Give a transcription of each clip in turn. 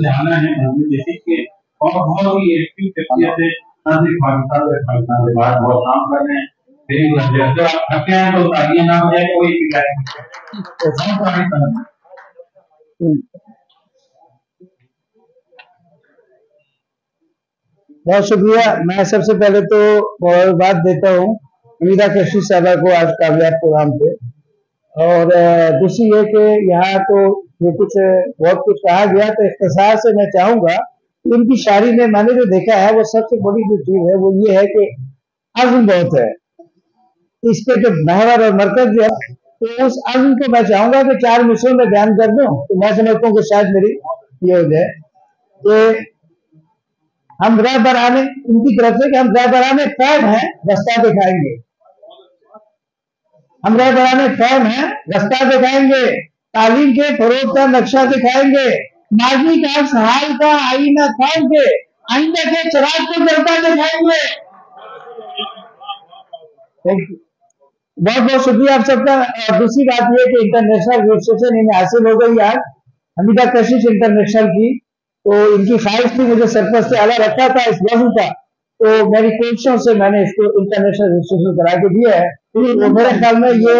जाना है जैसे कि और भी एक्टिव शख्सियत है, ना सिर्फ पाकिस्तान से बाहर बहुत काम कर रहे हैं। फिर जैसे आप थके हैं तो तालियां ना बजाए कोई शिकायत नहीं। बहुत शुक्रिया। मैं सबसे पहले तो मुबारकबाद देता हूँ हमीदा कशीफ साहबा को आज कामयाब प्रोग्राम पे। और दूसरी ये कि यहाँ तो ये बहुत कुछ कहा गया, तो इख्तिसार से मैं चाहूंगा उनकी शायरी में मैंने जो देखा है वो सबसे बड़ी जो चीज है वो ये है कि अज़्म बहुत है इसके, जो महवर और मरकज जो है, तो उस अज़्म को मैं चाहूंगा कि 4 मिसरों में बयान कर दूं, तो मैं समझता हूँ कि शायद मेरी ये हो जाए कि हम रहबराने उनकी तरफ से कि हम रहबराने फैम हैं, रास्ता दिखाएंगे। हम रहबराने फैम हैं, रास्ता दिखाएंगे। तालीम के फरोग का नक्शा दिखाएंगे। माजी का हाल का आईना थाम के आईने के चिराग को जलता दिखाएंगे। बहुत बहुत शुक्रिया आप सबका। और दूसरी बात यह कि इंटरनेशनल रजिस्ट्रेशन इन्हें हासिल हो गई आज हमीदा कशिश इंटरनेशनल की। तो इनकी ख्वाहिश थी मुझे सरपंच से आला रखा था इस मौजूद का, तो मेरी कोशिशों से मैंने इसको इंटरनेशनल रजिस्ट्रेशन करा के दिया है। तो मेरे ख्याल में ये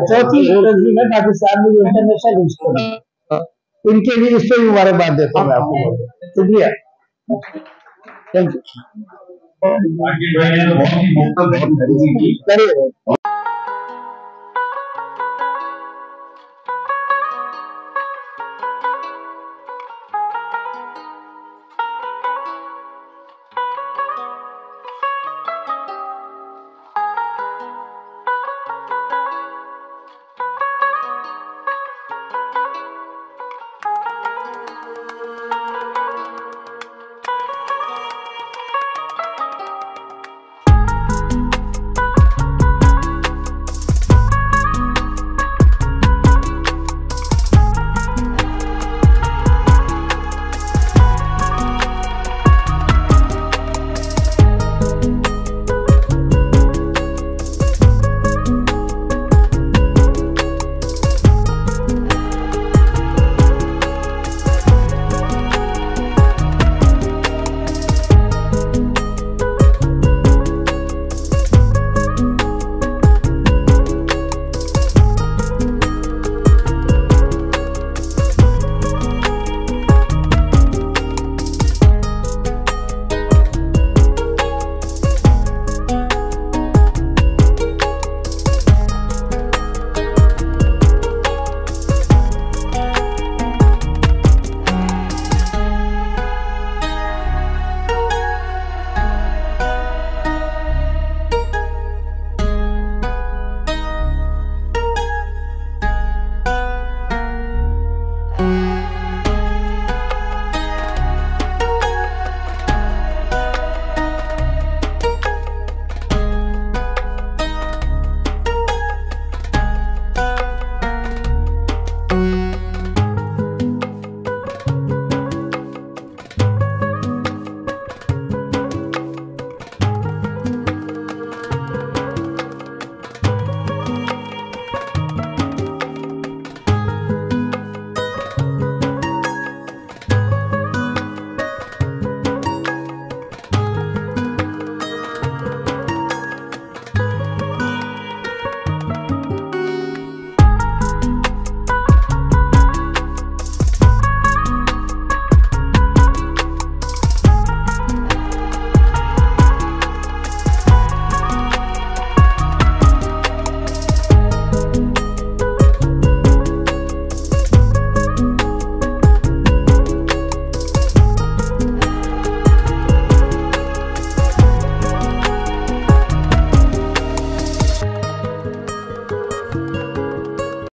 चौथी तंजीम है पाकिस्तान में जो इंटरनेशनल रजिस्ट्रेशन, इनके लिए इस पर भी मुबारकबाद देता हूँ मैं आपको। शुक्रिया, थैंक यू।